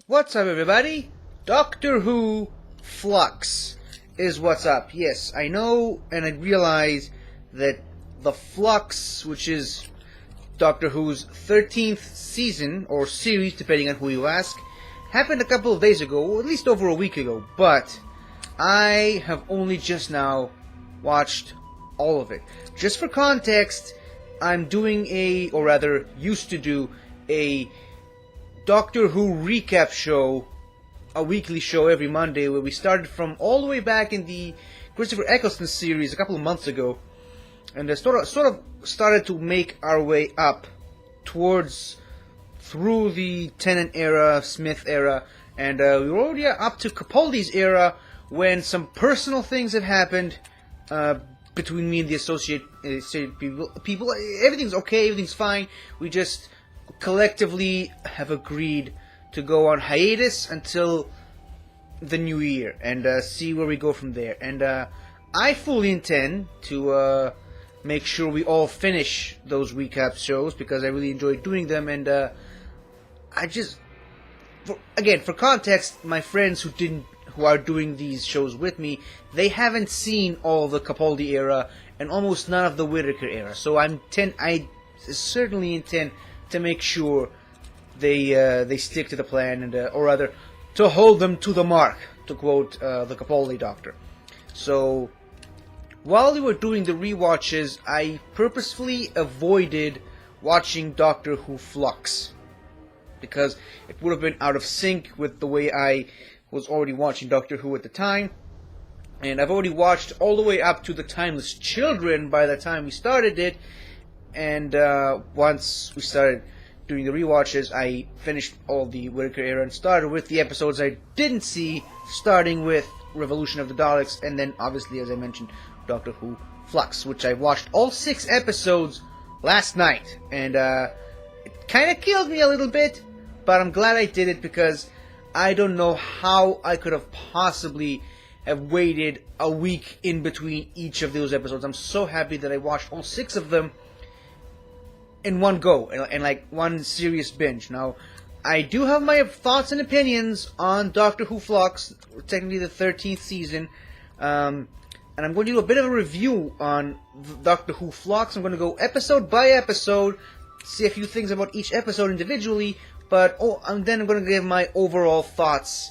What's up, everybody? Doctor Who Flux is what's up. Yes, I know and I realize that the Flux, which is Doctor Who's 13th season, or series, depending on who you ask, happened a couple of days ago, or at least over a week ago, but I have only just now watched all of it. Just for context, I'm doing or rather, used to do a Doctor Who recap show, a weekly show every Monday, where we started from all the way back in the Christopher Eccleston series a couple of months ago, and sort of started to make our way up through the Tennant era, Smith era, and we were already up to Capaldi's era when some personal things have happened between me and the associate people. Everything's okay, everything's fine. We just collectively have agreed to go on hiatus until the new year and see where we go from there. And I fully intend to make sure we all finish those recap shows because I really enjoy doing them. And for context, my friends who are doing these shows with me, they haven't seen all the Capaldi era and almost none of the Whittaker era. So I certainly intend to make sure they stick to the plan, and or rather, to hold them to the mark, to quote the Capaldi Doctor. So, while we were doing the rewatches, I purposefully avoided watching Doctor Who Flux, because it would have been out of sync with the way I was already watching Doctor Who at the time. And I've already watched all the way up to the Timeless Children by the time we started it. And once we started doing the rewatches, I finished all the Whittaker era and started with the episodes I didn't see, starting with Revolution of the Daleks, and then, obviously, as I mentioned, Doctor Who Flux, which I watched all 6 episodes last night. And it kind of killed me a little bit, but I'm glad I did it because I don't know how I could have possibly have waited a week in between each of those episodes. I'm so happy that I watched all 6 of them in one go, and like one serious binge. Now, I do have my thoughts and opinions on Doctor Who Flux, technically the 13th season, and I'm going to do a bit of a review on Doctor Who Flux. I'm going to go episode by episode, say a few things about each episode individually, and then I'm going to give my overall thoughts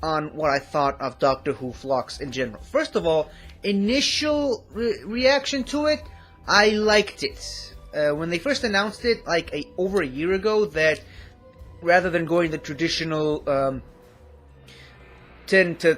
on what I thought of Doctor Who Flux in general. First of all, initial reaction to it, I liked it. When they first announced it, over a year ago, that rather than going the traditional 10 to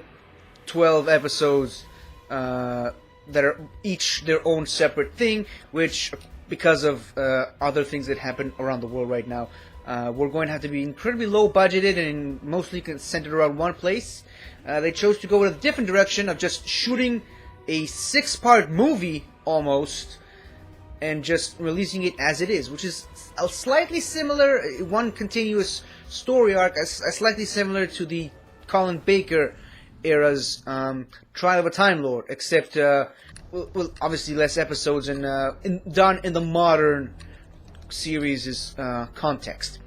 12 episodes that are each their own separate thing, which, because of other things that happen around the world right now, we're going to have to be incredibly low budgeted and mostly centered around one place. They chose to go in a different direction of just shooting a 6-part movie almost, and just releasing it as it is, which is a slightly similar, one continuous story arc, slightly similar to the Colin Baker era's Trial of a Time Lord, except, obviously less episodes and done in the modern series' context.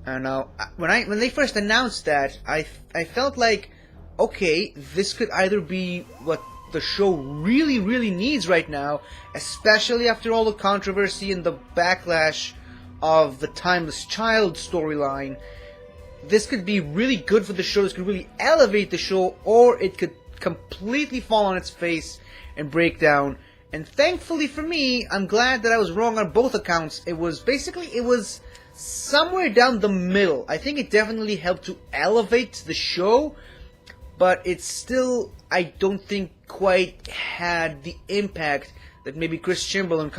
And now, when they first announced that, I felt like, okay, this could either be what the show really, really needs right now, especially after all the controversy and the backlash of the Timeless Child storyline. This could be really good for the show, this could really elevate the show, or it could completely fall on its face and break down. And thankfully for me, I'm glad that I was wrong on both accounts. It was somewhere down the middle. I think it definitely helped to elevate the show, but it's still, I don't think, quite had the impact that maybe Chris Chibnall and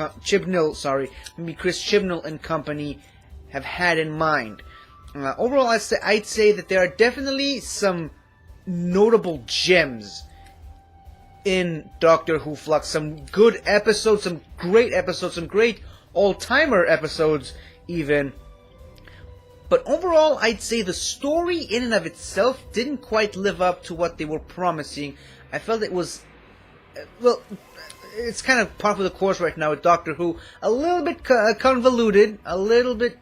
company have had in mind. Overall, I'd say that there are definitely some notable gems in Doctor Who Flux. Some good episodes, some great all-timer episodes even. But overall, I'd say the story in and of itself didn't quite live up to what they were promising. I felt it was, it's kind of par for the course right now with Doctor Who. A little bit convoluted, a little bit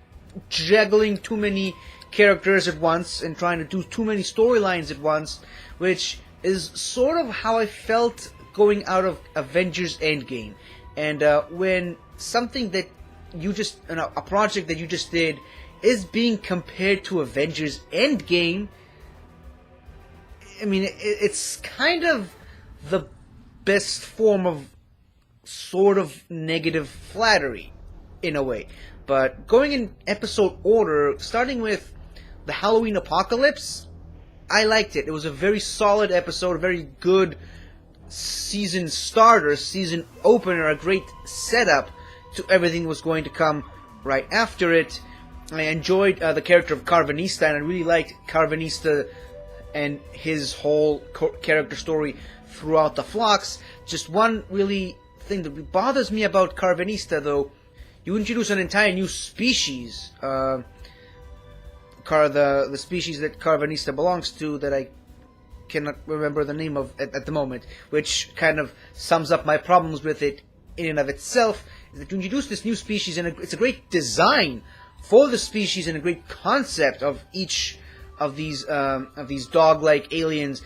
juggling too many characters at once and trying to do too many storylines at once, which is sort of how I felt going out of Avengers Endgame. And when something that you just, a project that you just did is being compared to Avengers Endgame, I mean, it's kind of the best form of sort of negative flattery, in a way. But going in episode order, starting with the Halloween Apocalypse, I liked it. It was a very solid episode, a very good season starter, season opener, a great setup to everything that was going to come right after it. I enjoyed the character of Carvanista, and I really liked Carvanista and his whole character story throughout the Flux. Just one really thing that bothers me about Carvanista, though, you introduce an entire new species, the species that Carvanista belongs to, that I cannot remember the name of at the moment, which kind of sums up my problems with it in and of itself, is that you introduce this new species, and it's a great design for the species and a great concept of each of these dog-like aliens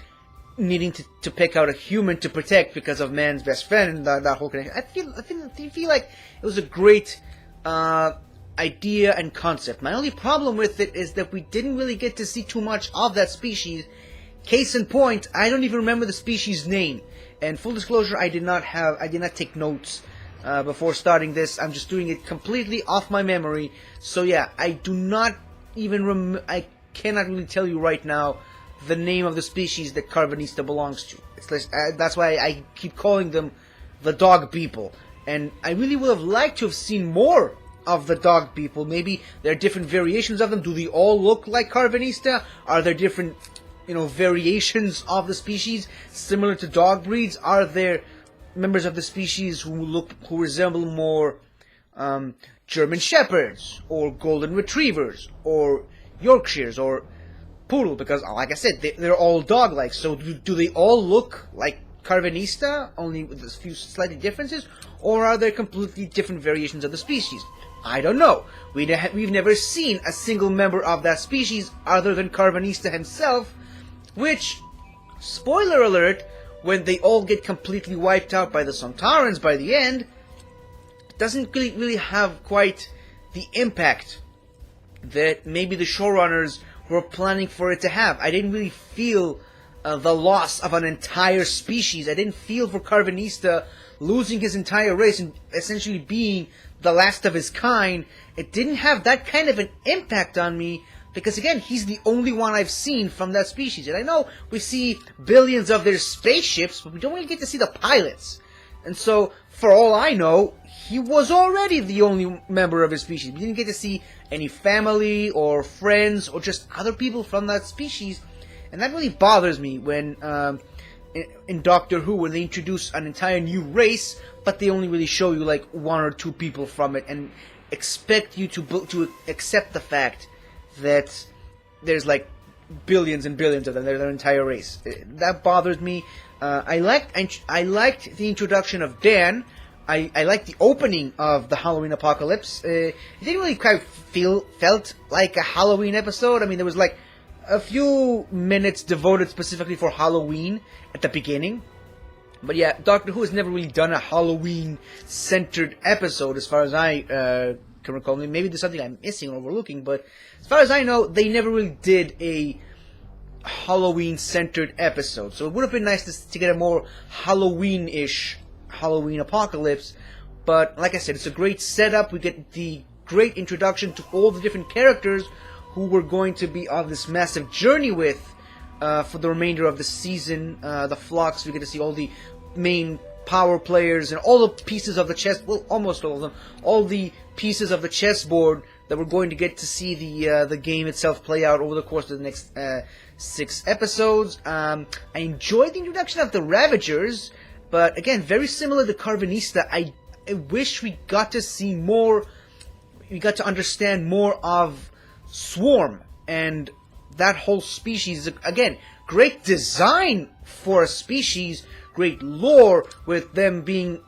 needing to pick out a human to protect because of man's best friend and that whole connection. I feel like it was a great idea and concept. My only problem with it is that we didn't really get to see too much of that species. Case in point, I don't even remember the species name. And full disclosure, I did not take notes before starting this. I'm just doing it completely off my memory. So yeah, I do not even I cannot really tell you right now the name of the species that Carvanista belongs to. That's why I keep calling them the dog people. And I really would have liked to have seen more of the dog people. Maybe there are different variations of them. Do they all look like Carvanista? Are there different, variations of the species similar to dog breeds? Are there members of the species who resemble more German Shepherds or Golden Retrievers or Yorkshires or Poodle? Because, like I said, they're all dog-like. So do they all look like Carvanista, only with a few slightly differences? Or are there completely different variations of the species? I don't know. We've never seen a single member of that species other than Carvanista himself, which, spoiler alert, when they all get completely wiped out by the Sontarans by the end, doesn't really have quite the impact that maybe the showrunners were planning for it to have. I didn't really feel the loss of an entire species. I didn't feel for Carvanista losing his entire race and essentially being the last of his kind. It didn't have that kind of an impact on me, because again, he's the only one I've seen from that species. And I know we see billions of their spaceships, but we don't really get to see the pilots. And so, for all I know, he was already the only member of his species. We didn't get to see any family or friends or just other people from that species. And that really bothers me when, in Doctor Who, when they introduce an entire new race, but they only really show you like one or two people from it and expect you to accept the fact that there's like billions and billions of them. They're their entire race. That bothers me. I liked the introduction of Dan. I liked the opening of the Halloween Apocalypse. It didn't really quite felt like a Halloween episode. I mean, there was like a few minutes devoted specifically for Halloween at the beginning. But yeah, Doctor Who has never really done a Halloween-centered episode, as far as I can recall. Maybe there's something I'm missing or overlooking, but as far as I know, they never really did a Halloween-centered episode. So it would have been nice to get a more Halloween-ish Halloween Apocalypse. But like I said, it's a great setup. We get the great introduction to all the different characters who we're going to be on this massive journey with for the remainder of the season. The Flux, we get to see all the main power players and all the pieces of the chess, well, almost all of them, all the pieces of the chessboard that we're going to get to see the game itself play out over the course of the next 6 episodes. I enjoyed the introduction of the Ravagers, but again, very similar to Carvanista. I wish we got to see more, we got to understand more of Swarm and that whole species. Again, great design for a species, great lore with them being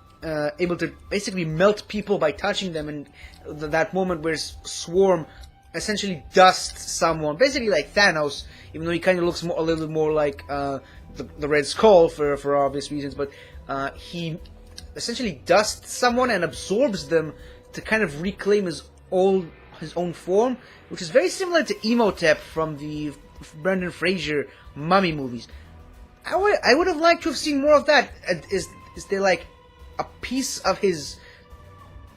able to basically melt people by touching them, and that moment where Swarm essentially dust someone, basically like Thanos, even though he kind of looks a little bit more like the Red Skull for obvious reasons, but he essentially dusts someone and absorbs them to kind of reclaim his own form, which is very similar to Emotep from the Brendan Fraser Mummy movies. I would have liked to have seen more of that. Is there like a piece of his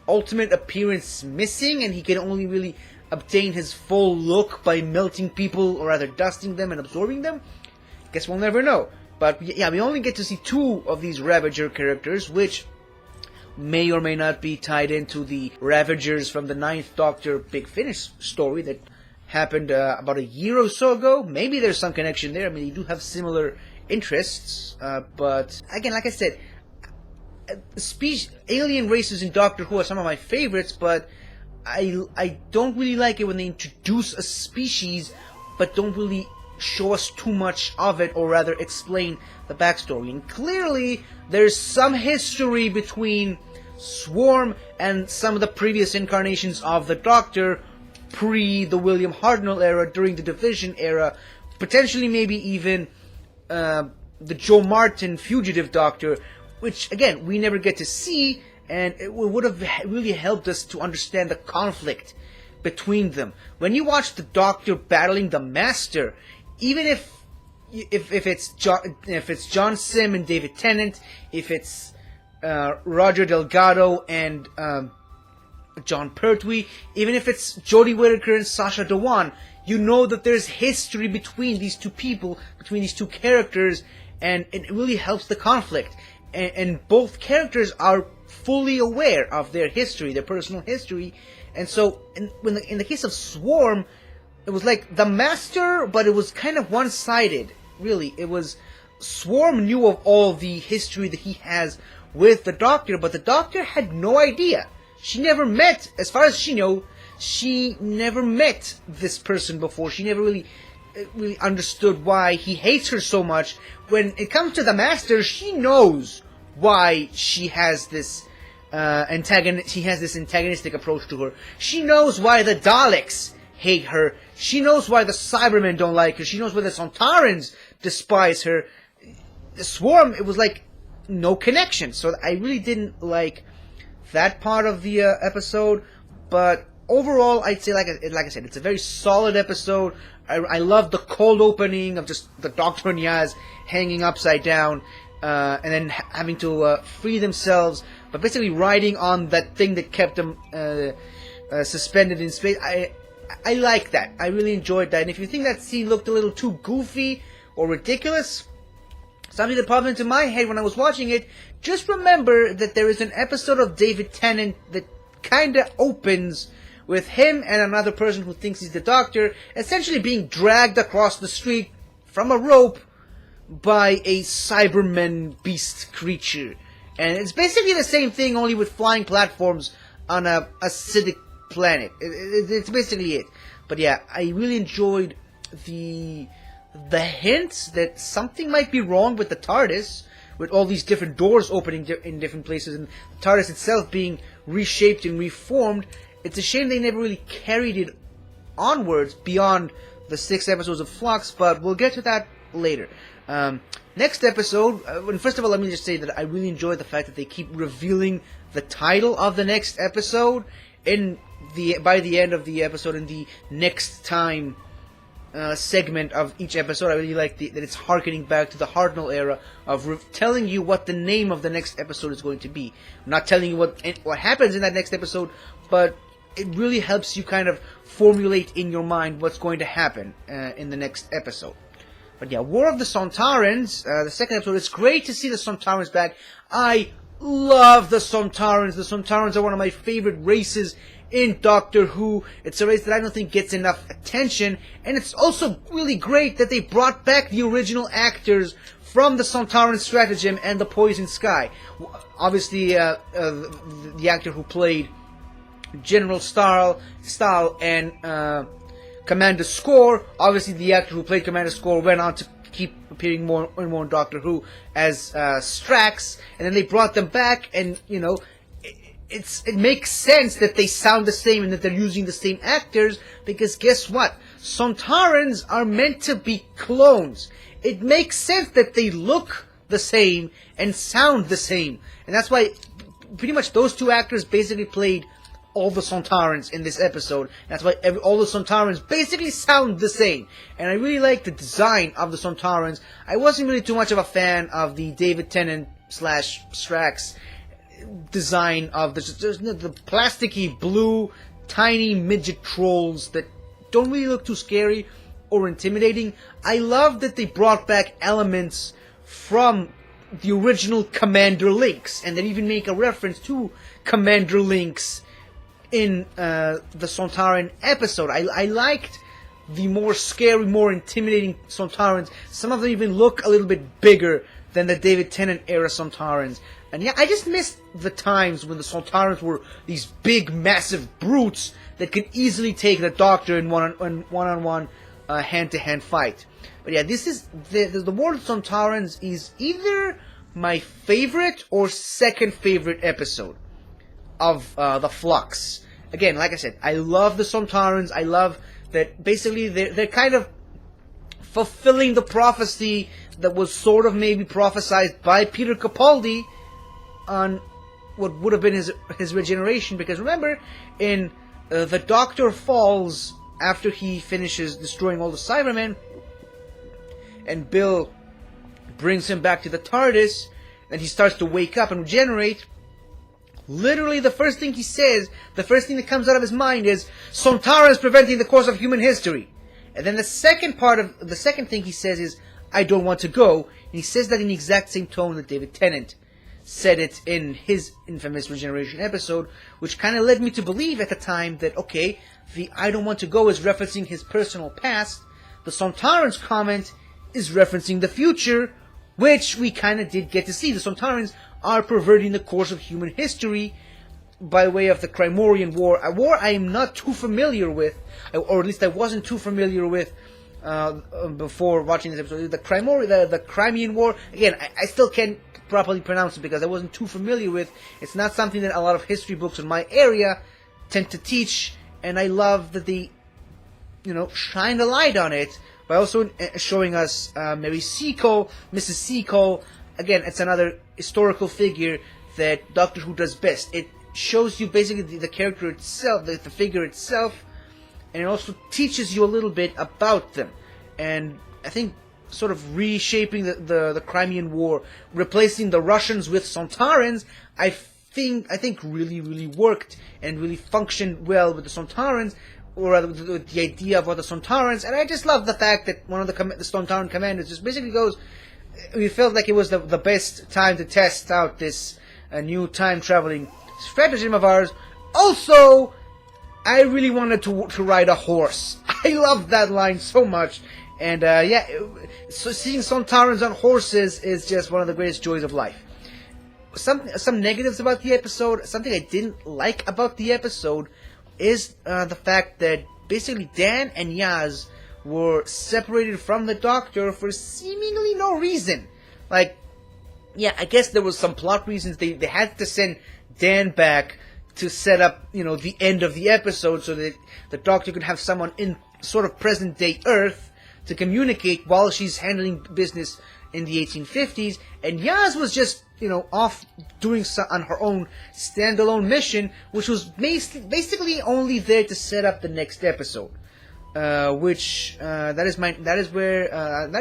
ultimate appearance missing, and he can only really obtain his full look by melting people, or rather dusting them and absorbing them? Guess we'll never know. But yeah, we only get to see 2 of these Ravager characters, which may or may not be tied into the Ravagers from the 9th Doctor Big Finish story that happened about a year or so ago. Maybe there's some connection there. I mean, they do have similar interests, but again, like I said, alien races in Doctor Who are some of my favorites, but I don't really like it when they introduce a species but don't really show us too much of it, or rather explain the backstory. And clearly there's some history between Swarm and some of the previous incarnations of the Doctor pre the William Hartnell era, during the Division era, potentially maybe even the Joe Martin Fugitive Doctor, which again we never get to see, and it would have really helped us to understand the conflict between them. When you watch the Doctor battling the Master, even if it's John Sim and David Tennant, if it's Roger Delgado and John Pertwee, even if it's Jodie Whittaker and Sacha Dhawan, you know that there's history between these 2 people, between these 2 characters, and it really helps the conflict. And both characters are fully aware of their history, their personal history, and so in the case of Swarm, it was like the Master, but it was kind of one-sided, really. It was Swarm knew of all the history that he has with the Doctor, but the Doctor had no idea. She never met, as far as she knows, she never met this person before. She never really understood why he hates her so much. When it comes to the Master, she knows why she has this antagonistic approach to her. She knows why the Daleks hate her. She knows why the Cybermen don't like her. She knows why the Sontarans despise her. The Swarm, it was like no connection. So I really didn't like that part of the episode. But overall, I'd say, like I said, it's a very solid episode. I love the cold opening of just the Doctor and Yaz hanging upside down, and then having to free themselves, but basically riding on that thing that kept them suspended in space. I like that. I really enjoyed that. And if you think that scene looked a little too goofy or ridiculous, something that popped into my head when I was watching it, just remember that there is an episode of David Tennant that kinda opens with him and another person who thinks he's the Doctor essentially being dragged across the street from a rope by a Cyberman beast creature. And it's basically the same thing, only with flying platforms on a acidic planet. It's basically it. But yeah, I really enjoyed the hints that something might be wrong with the TARDIS, with all these different doors opening in different places, and the TARDIS itself being reshaped and reformed. It's a shame they never really carried it onwards beyond the 6 episodes of Flux, but we'll get to that later. Next episode, first of all, let me just say that I really enjoy the fact that they keep revealing the title of the next episode by the end of the episode, in the next time segment of each episode. I really like that it's harkening back to the Hartnell era of telling you what the name of the next episode is going to be. I'm not telling you what happens in that next episode, but it really helps you kind of formulate in your mind what's going to happen in the next episode. But yeah, War of the Sontarans, the second episode. It's great to see the Sontarans back. I love the Sontarans. The Sontarans are one of my favorite races in Doctor Who. It's a race that I don't think gets enough attention, and it's also really great that they brought back the original actors from the Sontaran Stratagem and the Poison Sky. Obviously, the actor who played General Stahl and Commander Score. Obviously, the actor who played Commander Score went on to keep appearing more and more in Doctor Who as Strax, and then they brought them back, and it makes sense that they sound the same and that they're using the same actors, because guess what? Sontarans are meant to be clones. It makes sense that they look the same and sound the same. And that's why pretty much those two actors basically played all the Sontarans in this episode. That's why all the Sontarans basically sound the same. And I really like the design of the Sontarans. I wasn't really too much of a fan of the David Tennant / Strax design of the plasticky blue tiny midget trolls that don't really look too scary or intimidating. I love that they brought back elements from the original Commander Lynx, and they even make a reference to Commander Lynx in the Sontaran episode. I liked the more scary, more intimidating Sontarans. Some of them even look a little bit bigger than the David Tennant era Sontarans. And yeah, I just missed the times when the Sontarans were these big, massive brutes that could easily take the Doctor in one-on-one, hand-to-hand fight. But yeah, this is the War of Sontarans is either my favorite or second favorite episode of the Flux. Again, like I said, I love the Sontarans. I love that basically they're kind of fulfilling the prophecy that was sort of maybe prophesied by Peter Capaldi on what would have been his regeneration. Because remember, in the Doctor falls after he finishes destroying all the Cybermen, and Bill brings him back to the TARDIS, and he starts to wake up and regenerate. Literally, the first thing he says, the first thing that comes out of his mind is, Sontarans preventing the course of human history. And then the second thing he says is, I don't want to go. And he says that in the exact same tone that David Tennant said it in his infamous regeneration episode, which kind of led me to believe at the time that, okay, the I don't want to go is referencing his personal past. The Sontarans comment is referencing the future, which we kind of did get to see. The Sontarans are perverting the course of human history by way of the Crimorian War, a war I am not too familiar with, or at least I wasn't too familiar with before watching this episode. The Crimorian War, again, I still can't properly pronounce it because I wasn't too familiar with. It's not something that a lot of history books in my area tend to teach, and I love that they, shine a light on it by also showing us Mary Seacole, Mrs. Seacole. Again, it's another historical figure that Doctor Who does best. It shows you basically the character itself, the figure itself, and it also teaches you a little bit about them. And I think sort of reshaping the Crimean War, replacing the Russians with Sontarans, I think really, really worked and really functioned well with the Sontarans, or rather with the idea of what the Sontarans. And I just love the fact that one of the Sontaran commanders just basically goes, we felt like it was the best time to test out this new time-traveling stratagem of ours. Also, I really wanted to ride a horse. I love that line so much. And so seeing Sontarans on horses is just one of the greatest joys of life. Some negatives about the episode, something I didn't like about the episode, is the fact that basically Dan and Yaz were separated from the Doctor for seemingly no reason. Like, yeah, I guess there was some plot reasons. They had to send Dan back to set up, the end of the episode so that the Doctor could have someone in sort of present-day Earth to communicate while she's handling business in the 1850s. And Yaz was just, off doing on her own standalone mission, which was basically only there to set up the next episode. That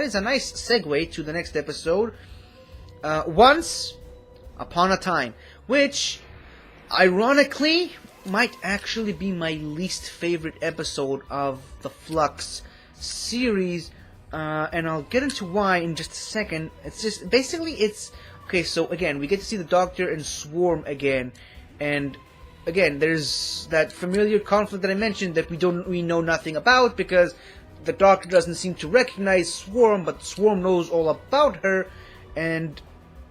is a nice segue to the next episode. Once Upon a Time, which ironically might actually be my least favorite episode of the Flux series, and I'll get into why in just a second. It's just basically okay. So again, we get to see the Doctor and Swarm again, and again, there's that familiar conflict that I mentioned that we know nothing about, because the Doctor doesn't seem to recognize Swarm, but Swarm knows all about her, and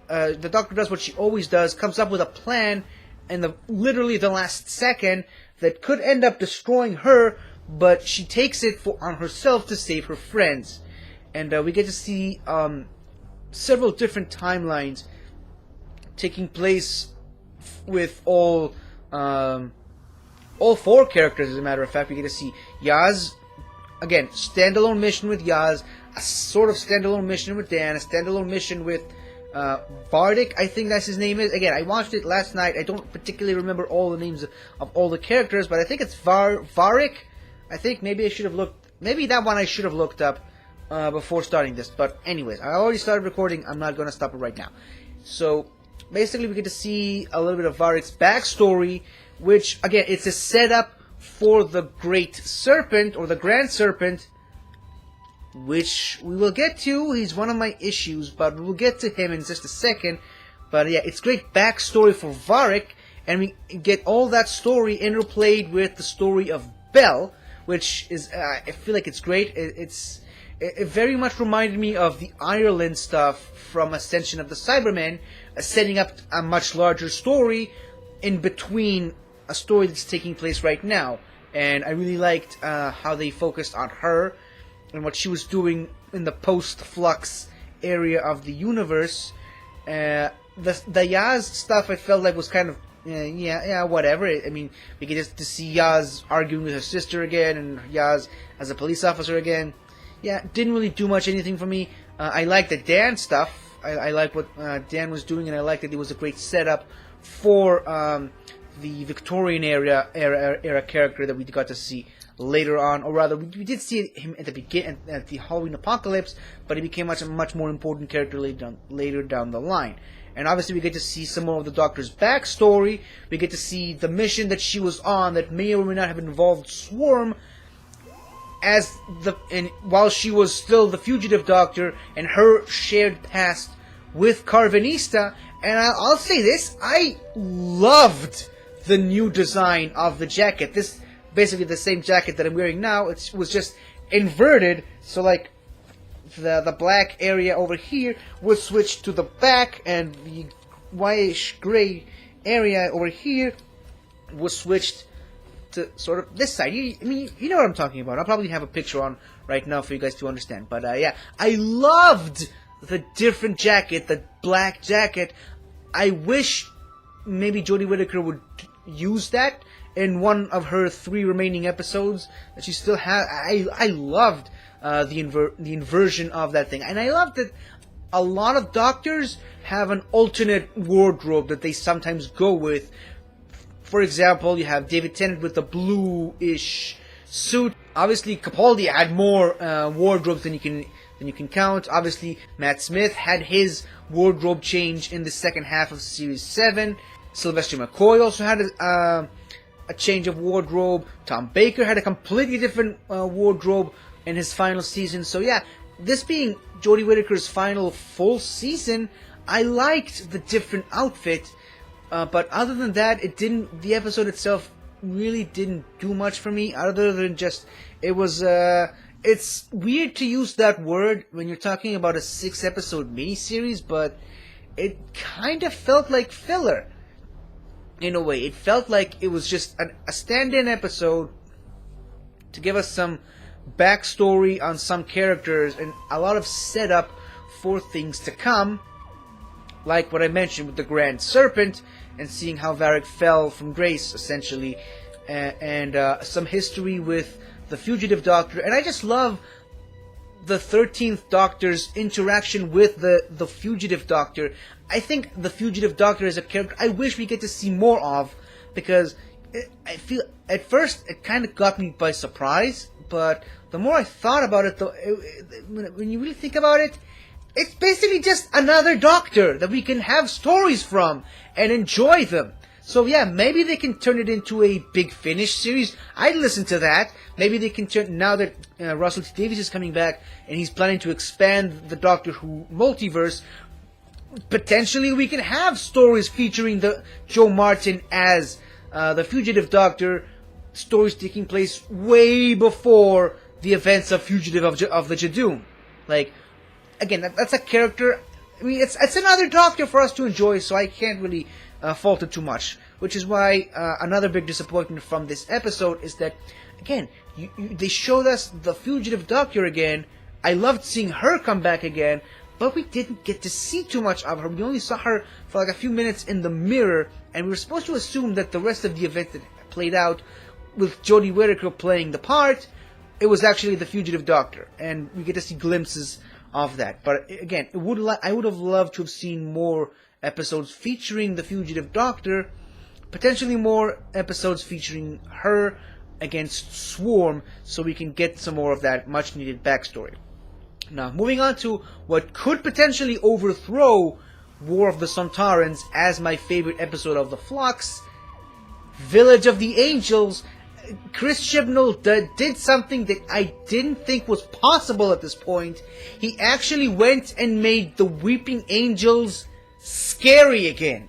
the Doctor does what she always does, comes up with a plan in literally the last second that could end up destroying her, but she takes it on herself to save her friends. And we get to see several different timelines taking place with all all 4 characters, as a matter of fact. We get to see Yaz, again, standalone mission with Yaz, a sort of standalone mission with Dan, a standalone mission with Bardic, I think that's his name is. Again, I watched it last night. I don't particularly remember all the names of all the characters, but I think it's Varick. I think maybe I should have looked. Maybe that one I should have looked up before starting this. But anyways, I already started recording. I'm not going to stop it right now. So basically, we get to see a little bit of Varick's backstory, which again, it's a setup for the Great Serpent or the Grand Serpent, which we will get to. He's one of my issues, but we'll get to him in just a second. But yeah, it's great backstory for Varick, and we get all that story interplayed with the story of Bell, which is, I feel like it's great. It very much reminded me of the Ireland stuff from Ascension of the Cybermen, setting up a much larger story in between a story that's taking place right now. And I really liked how they focused on her and what she was doing in the post-Flux area of the universe. The Yaz stuff I felt like was kind of, yeah, whatever. I mean, we get to see Yaz arguing with her sister again, and Yaz as a police officer again. Yeah, didn't really do much anything for me. I liked the Dan stuff. I liked what Dan was doing, and I liked that it was a great setup for the Victorian era character that we got to see later on, or rather, we did see him at the beginning, at the Halloween Apocalypse, but he became a much more important character later down the line. And obviously, we get to see some more of the Doctor's backstory. We get to see the mission that she was on that may or may not have involved Swarm, while she was still the Fugitive Doctor, and her shared past with Carvanista. And I'll say this: I loved the new design of the jacket. This basically the same jacket that I'm wearing now. It was just inverted, so like the black area over here would switch to the back, and the whitish gray area over here was switched to sort of this side. I mean, you know what I'm talking about. I'll probably have a picture on right now for you guys to understand. But yeah, I loved the different jacket, the black jacket. I wish maybe Jodie Whittaker would use that in one of her 3 remaining episodes that she still has. I loved the inversion of that thing, and I love that a lot of Doctors have an alternate wardrobe that they sometimes go with. For example, you have David Tennant with the blue-ish suit. Obviously, Capaldi had more wardrobes than you can count. Obviously, Matt Smith had his wardrobe change in the second half of Series 7. Sylvester McCoy also had a change of wardrobe. Tom Baker had a completely different wardrobe in his final season. So yeah, this being Jodie Whittaker's final full season, I liked the different outfit. But other than that, the episode itself really didn't do much for me, other than just, it's weird to use that word when you're talking about a 6-episode miniseries, but it kind of felt like filler. In a way, it felt like it was just a stand-in episode to give us some backstory on some characters and a lot of setup for things to come. Like what I mentioned with the Grand Serpent, and seeing how Varick fell from grace, essentially, and some history with the Fugitive Doctor. And I just love the 13th Doctor's interaction with the Fugitive Doctor. I think the Fugitive Doctor is a character I wish we get to see more of, because I feel, at first, it kind of got me by surprise, but the more I thought about it, though, when you really think about it, it's basically just another Doctor that we can have stories from and enjoy them. So yeah, maybe they can turn it into a Big Finish series. I'd listen to that. Maybe they can turn, now that Russell T Davies is coming back and he's planning to expand the Doctor Who multiverse, potentially we can have stories featuring the Joe Martin as the Fugitive Doctor, stories taking place way before the events of Fugitive of the Jadoon. Like, again, that's a character. I mean, it's another Doctor for us to enjoy, so I can't really fault it too much. Which is why another big disappointment from this episode is that, again, they showed us the Fugitive Doctor again. I loved seeing her come back again, but we didn't get to see too much of her. We only saw her for like a few minutes in the mirror, and we were supposed to assume that the rest of the event that played out with Jodie Whittaker playing the part, it was actually the Fugitive Doctor, and we get to see glimpses of that. But again, I would have loved to have seen more episodes featuring the Fugitive Doctor, potentially more episodes featuring her against Swarm, so we can get some more of that much-needed backstory. Now, moving on to what could potentially overthrow War of the Sontarans as my favorite episode of the Flux, Village of the Angels. Chris Chibnall did something that I didn't think was possible at this point. He actually went and made the Weeping Angels scary again.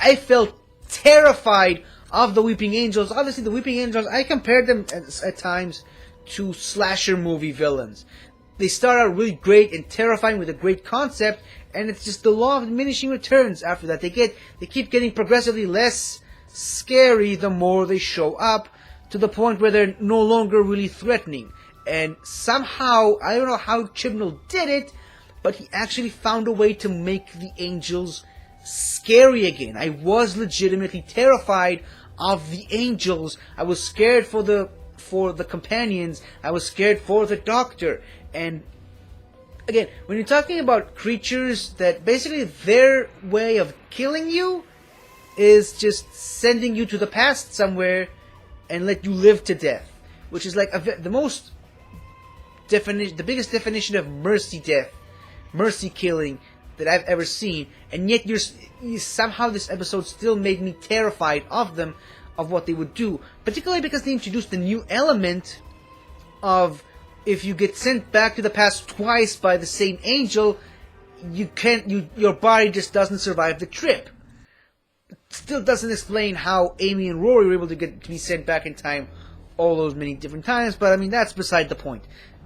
I felt terrified of the Weeping Angels. Obviously, the Weeping Angels, I compared them at times to slasher movie villains. They start out really great and terrifying with a great concept, and it's just the law of diminishing returns after that. They keep getting progressively less scary the more they show up, to the point where they're no longer really threatening. And somehow, I don't know how Chibnall did it, but he actually found a way to make the Angels scary again. I was legitimately terrified of the Angels. I was scared for the companions. I was scared for the Doctor. And again, when you're talking about creatures that basically their way of killing you is just sending you to the past somewhere and let you live to death, which is like the biggest definition of mercy death, mercy killing that I've ever seen. And yet somehow this episode still made me terrified of them, of what they would do, particularly because they introduced the new element of, if you get sent back to the past twice by the same angel, your body just doesn't survive the trip. Still doesn't explain how Amy and Rory were able to be sent back in time all those many different times, but I mean, that's beside the point.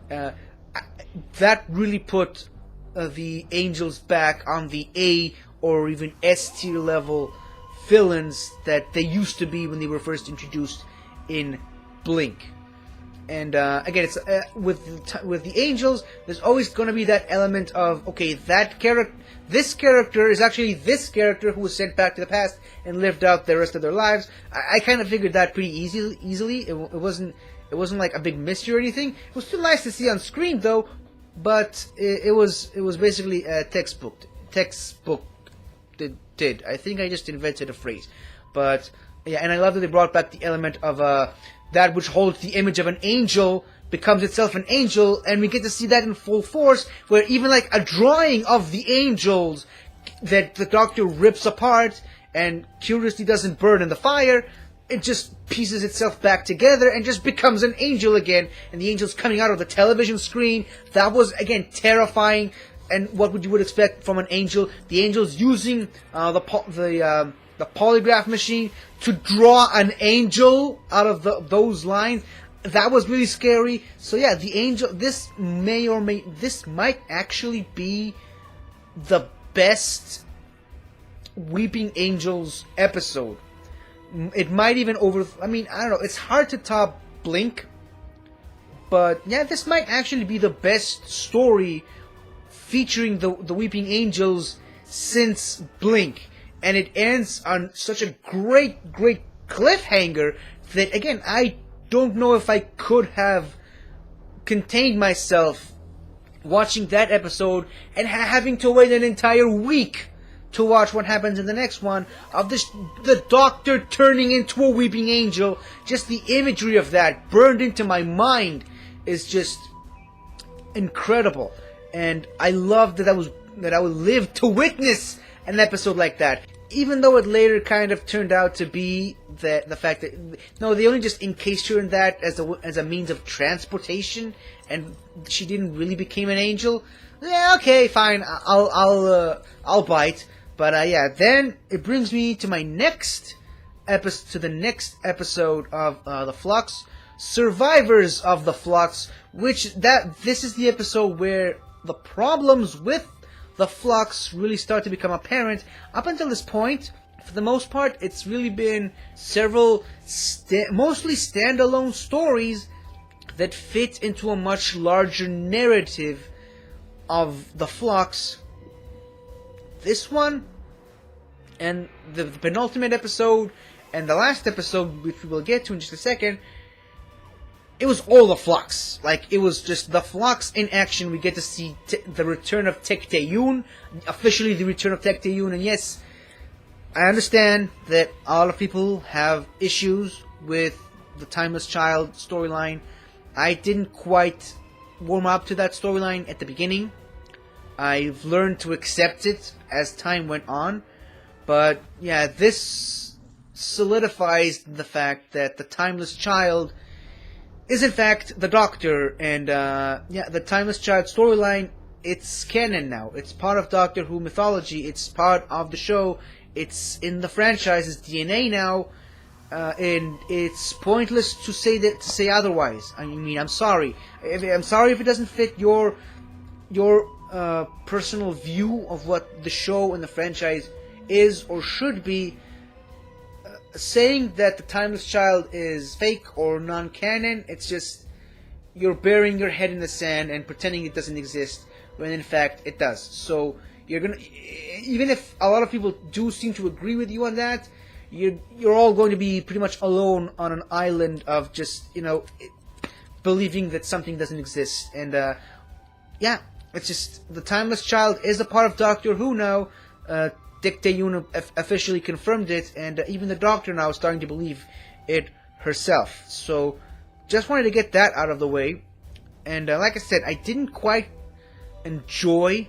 That really put the Angels back on the A or even S tier level villains that they used to be when they were first introduced in Blink. And again, it's with the Angels, there's always going to be that element of, okay, this character is actually this character who was sent back to the past and lived out the rest of their lives. I kind of figured that pretty easily. It wasn't like a big mystery or anything. It was still nice to see on screen though, but it was basically a textbook that did. I think I just invented a phrase, but yeah, and I love that they brought back the element of that which holds the image of an angel becomes itself an angel, and we get to see that in full force, where even like a drawing of the angels that the Doctor rips apart and curiously doesn't burn in the fire, it just pieces itself back together and just becomes an angel again, and the angel's coming out of the television screen. That was, again, terrifying, and what you would expect from an angel. The angel's using the polygraph machine to draw an angel out of those lines. That was really scary. So yeah, the angel. This might actually be the best Weeping Angels episode. It might even I mean, I don't know. It's hard to top Blink, but yeah, this might actually be the best story featuring the Weeping Angels since Blink. And it ends on such a great cliffhanger that, again, I don't know if I could have contained myself watching that episode and having to wait an entire week to watch what happens in the next one of the Doctor turning into a Weeping Angel. Just the imagery of that burned into my mind is just incredible. And I love that I would live to witness an episode like that, even though it later kind of turned out to be the fact that no, they only just encased her in that as a means of transportation, and she didn't really become an angel. Yeah, okay, fine, I'll bite. But yeah, then it brings me to my next episode of the Flux, Survivors of the Flux, this is the episode where the problems with the Flux really start to become apparent. Up until this point, for the most part, it's really been several mostly standalone stories that fit into a much larger narrative of the Flux, this one, and the penultimate episode, and the last episode, which we will get to in just a second, it was all the Flux. Like, it was just the Flux in action. We get to see the return of Tecteun, officially the return of Tecteun, and yes, I understand that a lot of people have issues with the Timeless Child storyline. I didn't quite warm up to that storyline at the beginning. I've learned to accept it as time went on. But yeah, this solidifies the fact that the Timeless Child is in fact the Doctor. And yeah, the Timeless Child storyline, it's canon now. It's part of Doctor Who mythology. It's part of the show. It's in the franchise's DNA now. And it's pointless to say otherwise. I mean, I'm sorry. I'm sorry if it doesn't fit your personal view of what the show and the franchise is or should be. Saying that the Timeless Child is fake or non-canon, it's just you're burying your head in the sand and pretending it doesn't exist when in fact it does. So you're gonna, even if a lot of people do seem to agree with you on that, you're all going to be pretty much alone on an island of just, believing that something doesn't exist. And yeah, it's just the Timeless Child is a part of Doctor Who now. Tecteun officially confirmed it, and even the Doctor now is starting to believe it herself. So just wanted to get that out of the way. And like I said, I didn't quite enjoy,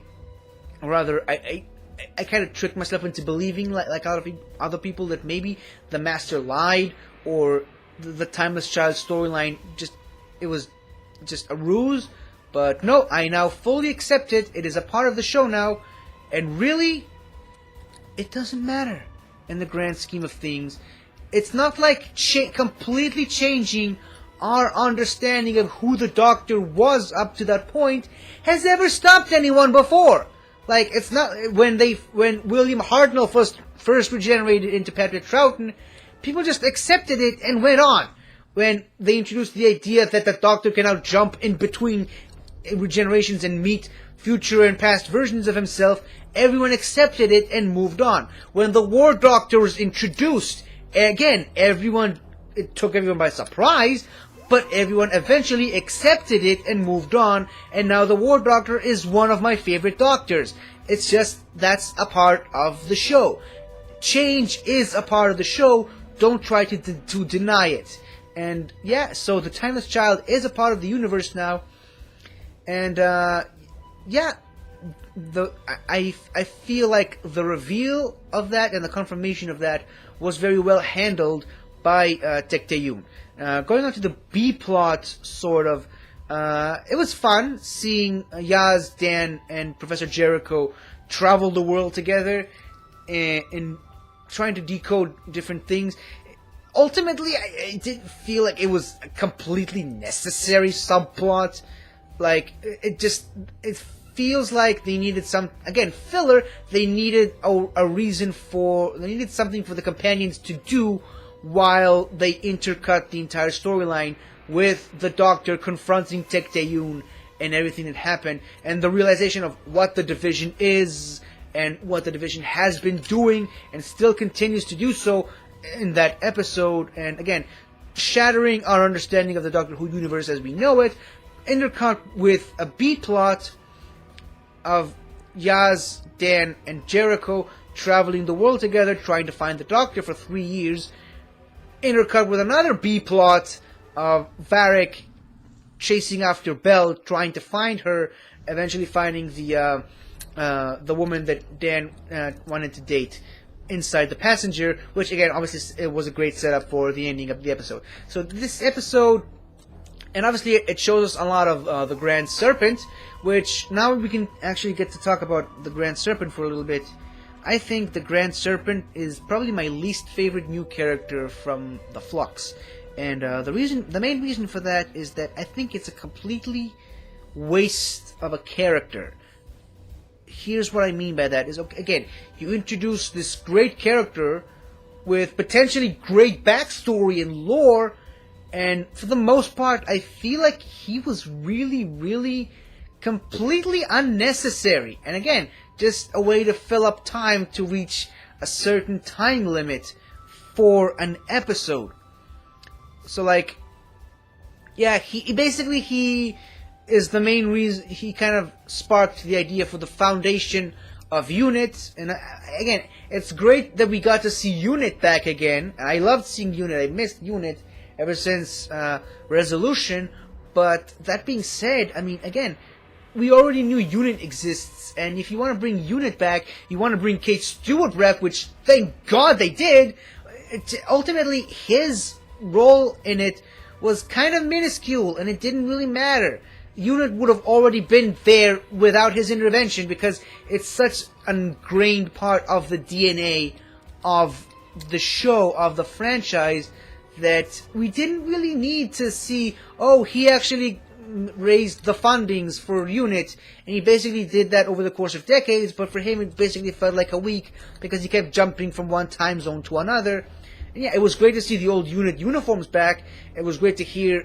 or rather, I kind of tricked myself into believing, like other people, that maybe the Master lied, or the Timeless Child storyline it was just a ruse. But no, I now fully accept it. It is a part of the show now, and really, it doesn't matter in the grand scheme of things. It's not like completely changing our understanding of who the Doctor was up to that point has ever stopped anyone before. Like, it's not when William Hartnell first regenerated into Patrick Troughton, people just accepted it and went on. When they introduced the idea that the Doctor can now jump in between regenerations and meet future and past versions of himself, everyone accepted it and moved on. When the War Doctor was introduced, again, it took everyone by surprise, but everyone eventually accepted it and moved on, and now the War Doctor is one of my favorite Doctors. It's just, that's a part of the show. Change is a part of the show, don't try to deny it. And yeah, so the Timeless Child is a part of the universe now, and yeah, I feel like the reveal of that and the confirmation of that was very well handled by Tecteun. Going on to the B plot, sort of, it was fun seeing Yaz, Dan, and Professor Jericho travel the world together and trying to decode different things. Ultimately, I didn't feel like it was a completely necessary subplot. Like, it feels like they needed filler. They needed a reason they needed something for the companions to do while they intercut the entire storyline with the Doctor confronting Tecteun and everything that happened, and the realization of what the division is and what the division has been doing and still continues to do so in that episode. And again, shattering our understanding of the Doctor Who universe as we know it, intercut with a B plot of Yaz, Dan, and Jericho traveling the world together, trying to find the Doctor for 3 years. Intercut with another B plot of Varric chasing after Belle, trying to find her, eventually finding the woman that Dan wanted to date inside the passenger, which again, obviously, it was a great setup for the ending of the episode. So this episode, and obviously it shows us a lot of the Grand Serpent, which now we can actually get to talk about the Grand Serpent for a little bit. I think the Grand Serpent is probably my least favorite new character from the Flux. And the main reason for that is that I think it's a completely waste of a character. Here's what I mean by that is, again, you introduce this great character with potentially great backstory and lore, and for the most part, I feel like he was really, really completely unnecessary. And again, just a way to fill up time to reach a certain time limit for an episode. So like, yeah, he is the main reason. He kind of sparked the idea for the foundation of Unit. And again, it's great that we got to see Unit back again. I loved seeing Unit. I missed Unit ever since Resolution. But that being said, I mean, again, we already knew Unit exists, and if you want to bring Unit back, you want to bring Kate Stewart back, which thank God they did. Ultimately, his role in it was kind of minuscule, and it didn't really matter. Unit would have already been there without his intervention, because it's such an ingrained part of the DNA of the show, of the franchise, that we didn't really need to see, oh, he actually raised the fundings for Unit, and he basically did that over the course of decades, but for him it basically felt like a week, because he kept jumping from one time zone to another. And yeah, it was great to see the old Unit uniforms back. It was great to hear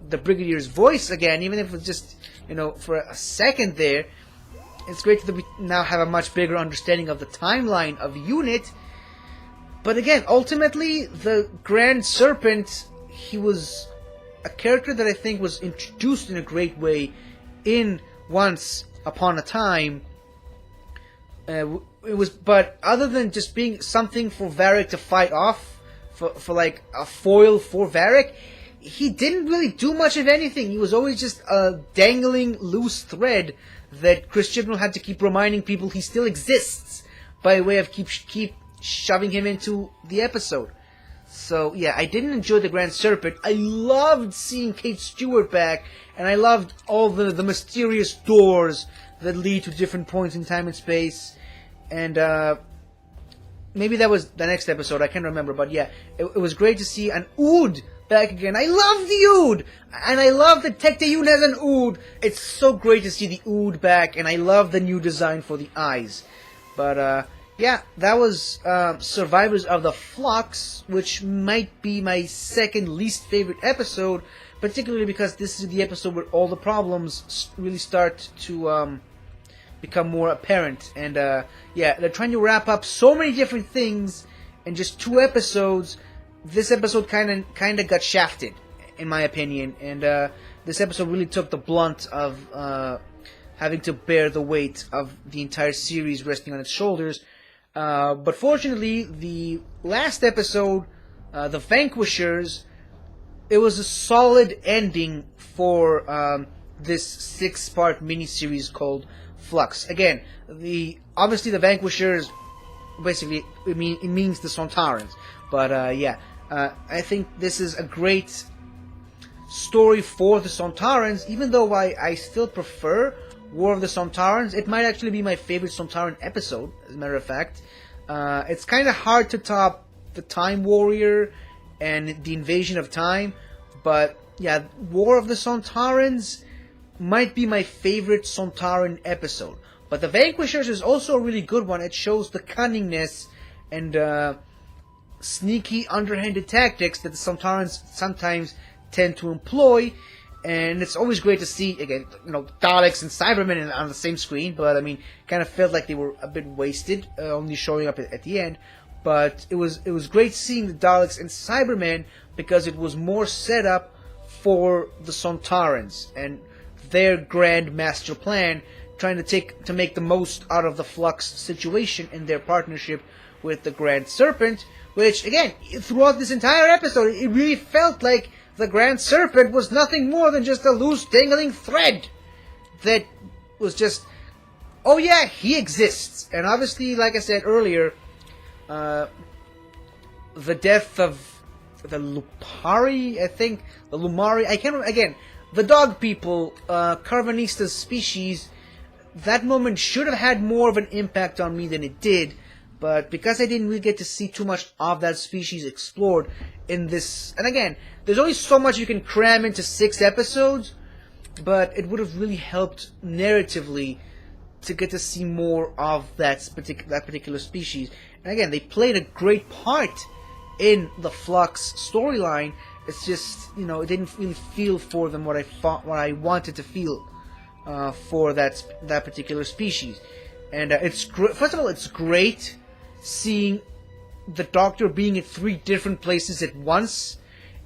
the Brigadier's voice again, even if it was just, for a second there. It's great that we now have a much bigger understanding of the timeline of Unit. But again, ultimately, the Grand Serpent, he was a character that I think was introduced in a great way in Once Upon a Time. But other than just being something for Varric to fight off, for like a foil for Varric, he didn't really do much of anything. He was always just a dangling loose thread that Chris Chibnall had to keep reminding people he still exists by way of keep shoving him into the episode. So yeah, I didn't enjoy the Grand Serpent. I loved seeing Kate Stewart back, and I loved all the mysterious doors that lead to different points in time and space. And maybe that was the next episode, I can't remember, but yeah, it was great to see an Ood back again. I love the Ood! And I love that Tecteun has an Ood! It's so great to see the Ood back, and I love the new design for the eyes. But yeah, that was Survivors of the Flux, which might be my second least favorite episode, particularly because this is the episode where all the problems really start to become more apparent. And yeah, they're trying to wrap up so many different things in just 2 episodes. This episode kind of got shafted, in my opinion, and this episode really took the blunt of having to bear the weight of the entire series resting on its shoulders. But fortunately, the last episode, The Vanquishers, it was a solid ending for this 6-part miniseries called Flux. Again, obviously the Vanquishers, basically, it means the Sontarans. But yeah, I think this is a great story for the Sontarans, even though I still prefer War of the Sontarans. It might actually be my favorite Sontaran episode, as a matter of fact. It's kind of hard to top the Time Warrior and the Invasion of Time, but yeah, War of the Sontarans might be my favorite Sontaran episode. But the Vanquishers is also a really good one. It shows the cunningness and sneaky, underhanded tactics that the Sontarans sometimes tend to employ. And it's always great to see, again, Daleks and Cybermen on the same screen, but I mean, kind of felt like they were a bit wasted, only showing up at the end. But it was great seeing the Daleks and Cybermen, because it was more set up for the Sontarans and their grand master plan, trying to make the most out of the Flux situation in their partnership with the Grand Serpent, which, again, throughout this entire episode, it really felt like the Grand Serpent was nothing more than just a loose dangling thread that was just, oh yeah, he exists. And obviously, like I said earlier, the death of the Lupari, I think, the Lumari, I can't remember, again, the dog people, Carvanista's species, that moment should have had more of an impact on me than it did. But because I didn't really get to see too much of that species explored in this... And again, there's only so much you can cram into 6 episodes, but it would have really helped narratively to get to see more of that particular species. And again, they played a great part in the Flux storyline. It's just, it didn't really feel for them what I wanted to feel for that particular species. And first of all, it's great seeing the Doctor being in 3 different places at once,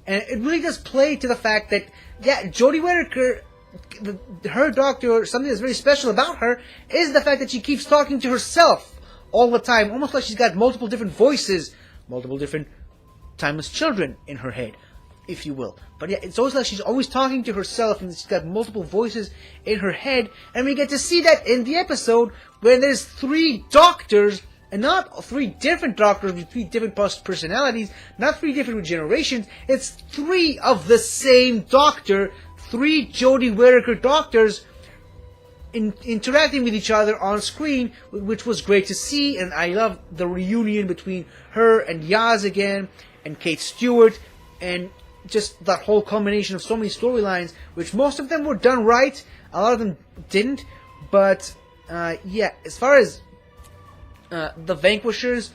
and it really does play to the fact that Jodie Whittaker, her Doctor, something that's very special about her is the fact that she keeps talking to herself all the time, almost like she's got multiple different voices, multiple different timeless children in her head, if you will. But yeah, it's always like she's always talking to herself, and she's got multiple voices in her head, and we get to see that in the episode where there's 3 Doctors, and not 3 different Doctors with 3 different personalities, not 3 different generations. It's 3 of the same Doctor, 3 Jodie Whittaker Doctors interacting with each other on screen, which was great to see. And I love the reunion between her and Yaz again, and Kate Stewart, and just that whole combination of so many storylines, which most of them were done right, a lot of them didn't. But yeah, as far as the Vanquishers,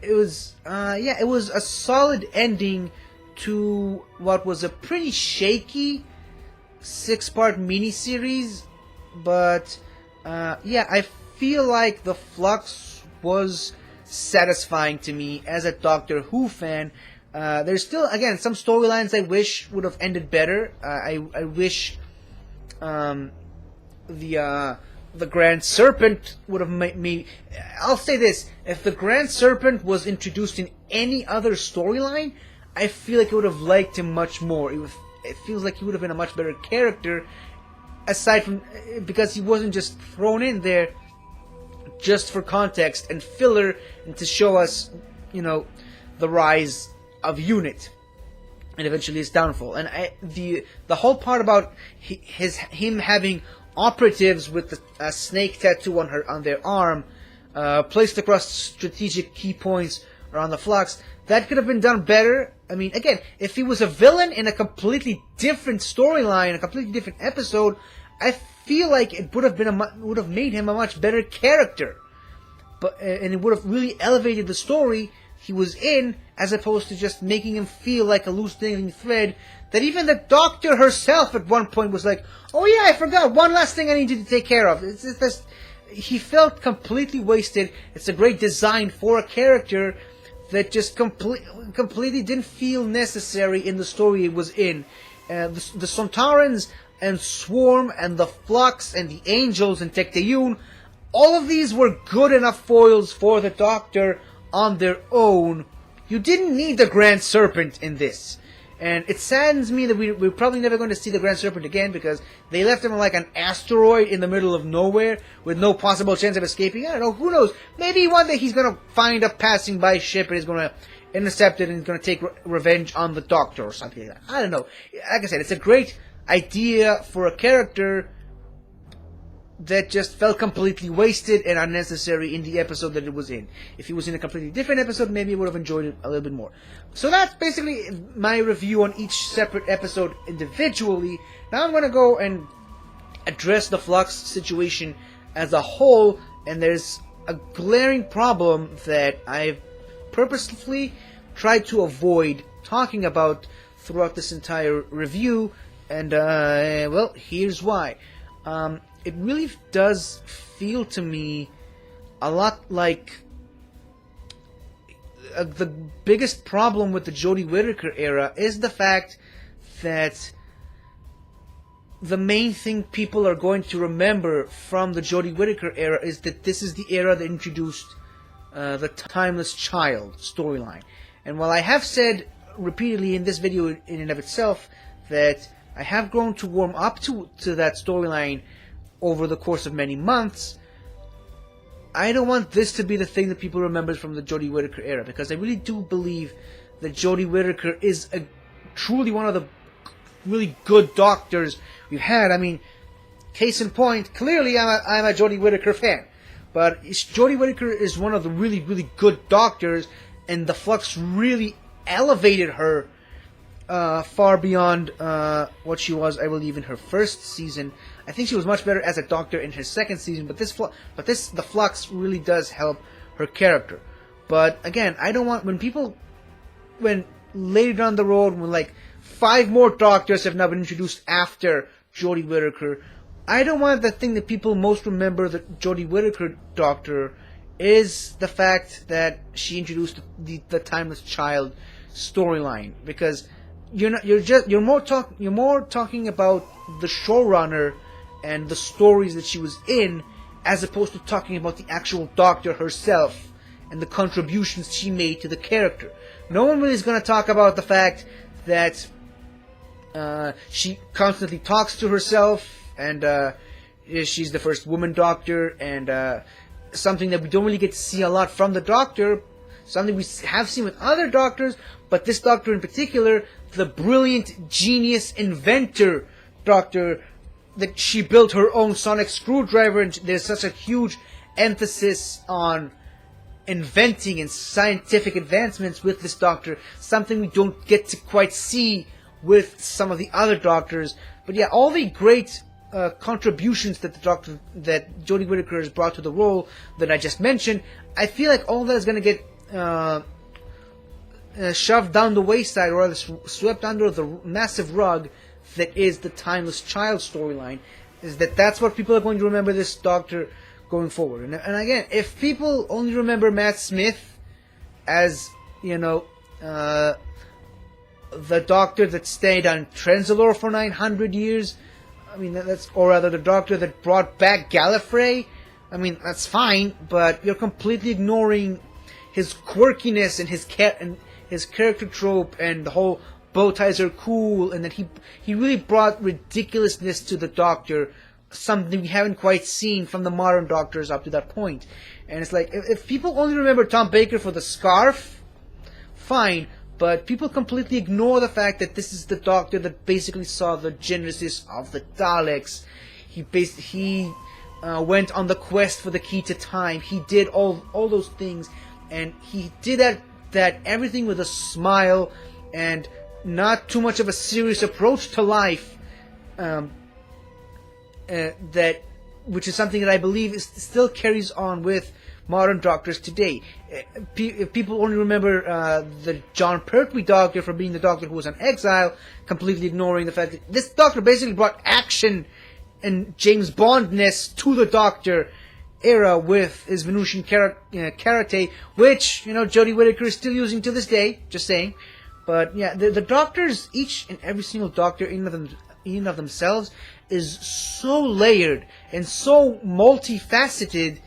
it was a solid ending to what was a pretty shaky 6-part miniseries. But yeah, I feel like the Flux was satisfying to me as a Doctor Who fan. There's still, again, some storylines I wish would have ended better. I wish the Grand Serpent would have made me... I'll say this, if the Grand Serpent was introduced in any other storyline, I feel like I would have liked him much more. It feels like he would have been a much better character, aside from... because he wasn't just thrown in there just for context and filler, and to show us, you know, the rise of Unit and eventually his downfall. And the whole part about him having operatives with a snake tattoo on their arm, placed across strategic key points around the Flux, that could have been done better. I mean, again, if he was a villain in a completely different storyline, a completely different episode, I feel like it would have made him a much better character. And it would have really elevated the story he was in, as opposed to just making him feel like a loose dangling thread that even the Doctor herself at one point was like, oh yeah, I forgot, one last thing I need to take care of. He felt completely wasted. It's a great design for a character that just completely didn't feel necessary in the story it was in. The Sontarans and Swarm and the Flux and the Angels and Tectayun, all of these were good enough foils for the Doctor on their own. You didn't need the Grand Serpent in this. And it saddens me that we're probably never going to see the Grand Serpent again, because they left him like an asteroid in the middle of nowhere with no possible chance of escaping. I don't know, who knows? Maybe one day he's going to find a passing by ship and he's going to intercept it and he's going to take revenge on the Doctor or something like that. I don't know. Like I said, it's a great idea for a character that just felt completely wasted and unnecessary in the episode that it was in. If he was in a completely different episode, maybe I would have enjoyed it a little bit more. So that's basically my review on each separate episode individually. Now I'm going to go and address the Flux situation as a whole, and there's a glaring problem that I've purposefully tried to avoid talking about throughout this entire review, and well, here's why. It really does feel to me a lot like the biggest problem with the Jodie Whittaker era is the fact that the main thing people are going to remember from the Jodie Whittaker era is that this is the era that introduced the Timeless Child storyline. And while I have said repeatedly in this video in and of itself that I have grown to warm up to that storyline over the course of many months, I don't want this to be the thing that people remember from the Jodie Whittaker era, because I really do believe that Jodie Whittaker is truly one of the really good Doctors we've had. I mean, case in point, clearly I'm a Jodie Whittaker fan, but Jodie Whittaker is one of the really, really good Doctors, and the Flux really elevated her far beyond what she was, I believe, in her first season. I think she was much better as a Doctor in her second season, but the Flux really does help her character. But again, I don't want when later down the road, when like 5 more Doctors have now been introduced after Jodie Whittaker, I don't want the thing that people most remember the Jodie Whittaker Doctor is the fact that she introduced the Timeless Child storyline, because you're more talking about the showrunner and the stories that she was in, as opposed to talking about the actual Doctor herself and the contributions she made to the character. No one really is going to talk about the fact that she constantly talks to herself, and she's the first woman Doctor, and something that we don't really get to see a lot from the Doctor, something we have seen with other Doctors, but this Doctor in particular, the brilliant, genius, inventor Doctor, that she built her own sonic screwdriver, and there's such a huge emphasis on inventing and scientific advancements with this Doctor, something we don't get to quite see with some of the other Doctors. But yeah, all the great contributions that Jodie Whittaker has brought to the role that I just mentioned, I feel like all that is going to get shoved down the wayside, or swept under the massive rug that is the Timeless Child storyline. That's what people are going to remember this Doctor going forward. And again, if people only remember Matt Smith as, the Doctor that stayed on Trenzalore for 900 years, or rather the Doctor that brought back Gallifrey, that's fine, but you're completely ignoring his quirkiness and his character trope, and the whole bow ties are cool, and that he really brought ridiculousness to the Doctor, something we haven't quite seen from the modern Doctors up to that point. And it's like, if people only remember Tom Baker for the scarf, fine, but people completely ignore the fact that this is the Doctor that basically saw the genesis of the Daleks. He went on the quest for the key to time. He did all those things, and he did that everything with a smile and not too much of a serious approach to life. Which is something that I believe still carries on with modern Doctors today. If people only remember the John Pertwee Doctor for being the Doctor who was on exile, completely ignoring the fact that this Doctor basically brought action and James Bond-ness to the Doctor era with his Venusian karate, which, Jodie Whittaker is still using to this day, just saying. But yeah, the Doctors, each and every single Doctor in and of themselves, is so layered and so multifaceted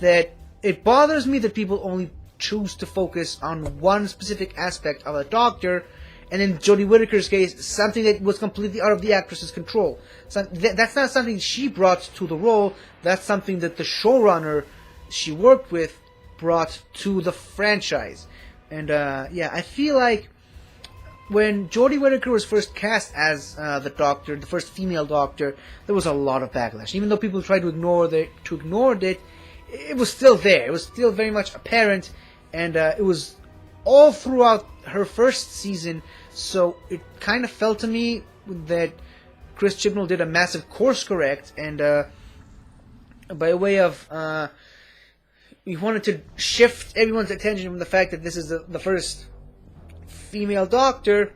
that it bothers me that people only choose to focus on one specific aspect of a Doctor, and in Jodie Whittaker's case, something that was completely out of the actress's control. So that's not something she brought to the role, that's something that the showrunner she worked with brought to the franchise. And I feel like when Jodie Whittaker was first cast as the Doctor, the first female Doctor, there was a lot of backlash. Even though people tried to ignore it, it was still there. It was still very much apparent, and it was all throughout her first season. So it kind of felt to me that Chris Chibnall did a massive course correct, and by way of he wanted to shift everyone's attention from the fact that this is the first female Doctor,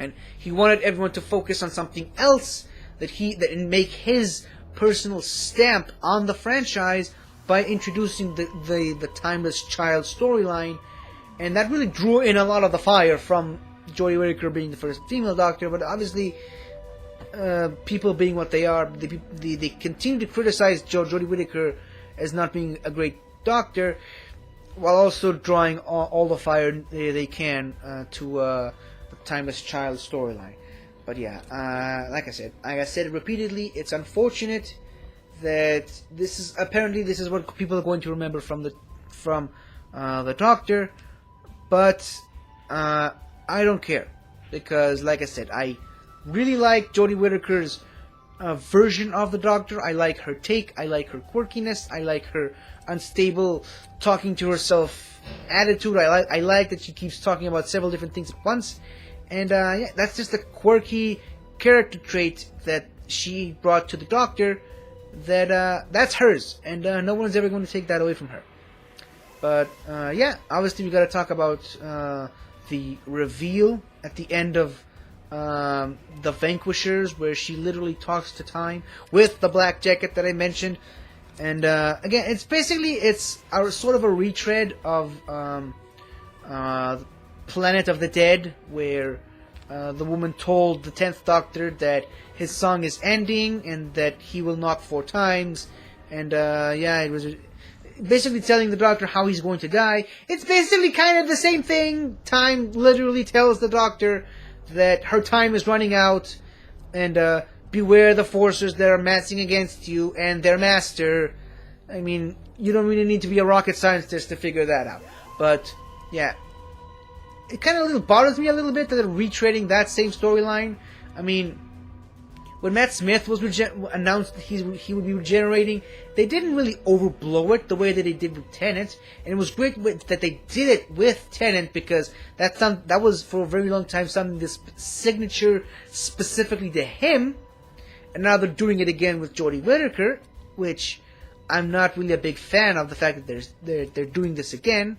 and he wanted everyone to focus on something else that make his personal stamp on the franchise by introducing the Timeless Child storyline, and that really drew in a lot of the fire from Jodie Whittaker being the first female Doctor. But obviously, people being what they are, they continue to criticize Jodie Whittaker as not being a great Doctor, while also drawing all the fire they can to the Timeless Child storyline. But yeah, like I said repeatedly, it's unfortunate that this is what people are going to remember from the Doctor. But I don't care, because like I said, I really like Jodie Whittaker's version of the Doctor. I like her take, I like her quirkiness, I like her unstable, talking to herself attitude. I like that she keeps talking about several different things at once, and that's just a quirky character trait that she brought to the Doctor. That's hers, and no one's ever going to take that away from her. But obviously we got to talk about the reveal at the end of the Vanquishers, where she literally talks to time with the black jacket that I mentioned. And again, it's our sort of a retread of Planet of the Dead, where the woman told the 10th Doctor that his song is ending and that he will knock 4 times. And yeah, it was basically telling the Doctor how he's going to die. It's basically kind of the same thing. Time literally tells the Doctor that her time is running out, and beware the forces that are massing against you and their master. I mean, you don't really need to be a rocket scientist to figure that out. But yeah, it kind of bothers me a little bit that they're retreading that same storyline. I mean, when Matt Smith was announced that he would be regenerating, they didn't really overblow it the way that they did with Tennant, and it was great that they did it with Tennant, because that was for a very long time something that's signature specifically to him, and now they're doing it again with Jodie Whittaker, which I'm not really a big fan of the fact that they're doing this again.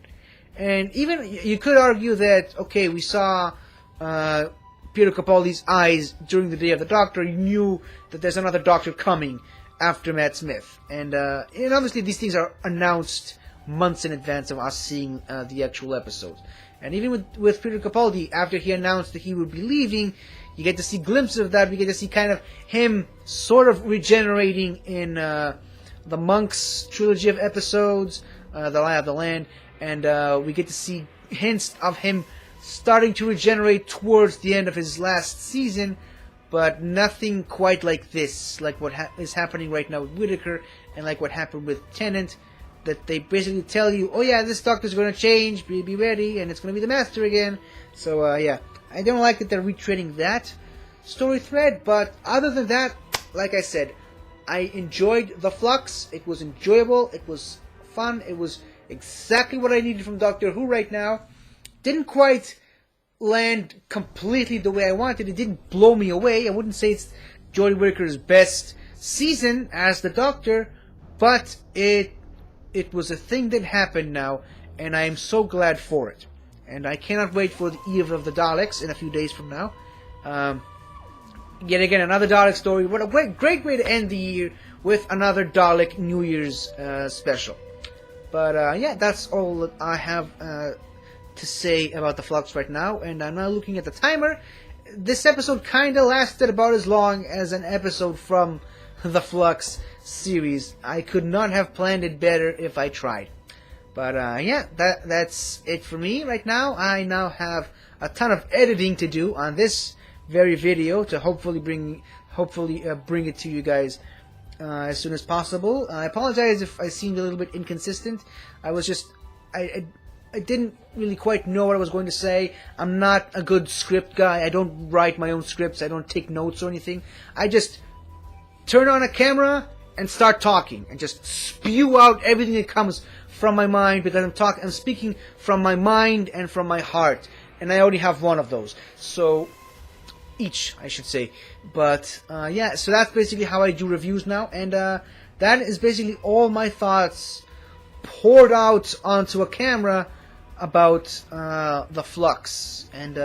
And even you could argue that, okay, we saw Peter Capaldi's eyes during the Day of the Doctor. You knew that there's another Doctor coming after Matt Smith. And obviously these things are announced months in advance of us seeing the actual episodes. And even with Peter Capaldi, after he announced that he would be leaving, you get to see glimpses of that. We get to see kind of him sort of regenerating in the Monks trilogy of episodes, The Lie of the Land. And we get to see hints of him starting to regenerate towards the end of his last season, but nothing quite like this, like what is happening right now with Whittaker, and like what happened with Tennant, that they basically tell you, oh yeah, this Doctor's going to change, be ready, and it's going to be the Master again. So yeah, I don't like that they're retreading that story thread, but other than that, like I said, I enjoyed the Flux. It was enjoyable, it was fun, it was exactly what I needed from Doctor Who right now. Didn't quite land completely the way I wanted. It didn't blow me away. I wouldn't say it's Jodie Whittaker's best season as the Doctor, but it was a thing that happened now, and I am so glad for it. And I cannot wait for the Eve of the Daleks in a few days from now. Yet again, another Dalek story. What a great way to end the year with another Dalek New Year's special. But yeah, that's all that I have to say about the Flux right now, and I'm now looking at the timer. This episode kinda lasted about as long as an episode from the Flux series. I could not have planned it better if I tried. But yeah, that's it for me right now. I now have a ton of editing to do on this very video to hopefully bring it to you guys as soon as possible. I apologize if I seemed a little bit inconsistent. I didn't really quite know what I was going to say. I'm not a good script guy. I don't write my own scripts. I don't take notes or anything. I just turn on a camera and start talking and just spew out everything that comes from my mind, because I'm speaking from my mind and from my heart, and I already have one of those. So each, I should say. But yeah, so that's basically how I do reviews now, and that is basically all my thoughts poured out onto a camera about the Flux. And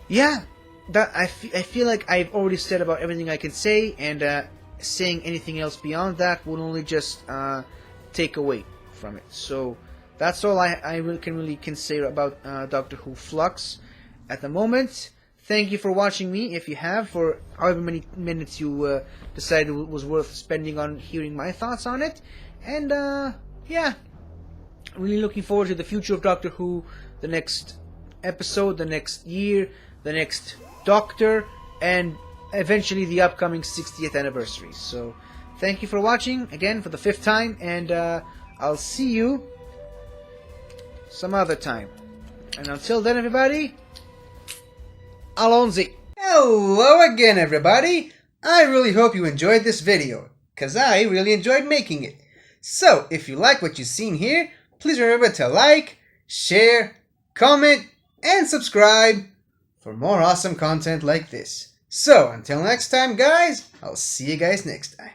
yeah, that I feel like I've already said about everything I can say, and saying anything else beyond that will only just take away from it. So that's all I really can say about Doctor Who Flux at the moment. Thank you for watching me, if you have, for however many minutes you decided it was worth spending on hearing my thoughts on it. And yeah, really looking forward to the future of Doctor Who, the next episode, the next year, the next Doctor, and eventually the upcoming 60th anniversary. So thank you for watching again for the 5th time, and I'll see you some other time. And until then, everybody, Alonzi. Hello again, everybody. I really hope you enjoyed this video, cause I really enjoyed making it. So, if you like what you've seen here, please remember to like, share, comment, and subscribe for more awesome content like this. So, until next time, guys, I'll see you guys next time.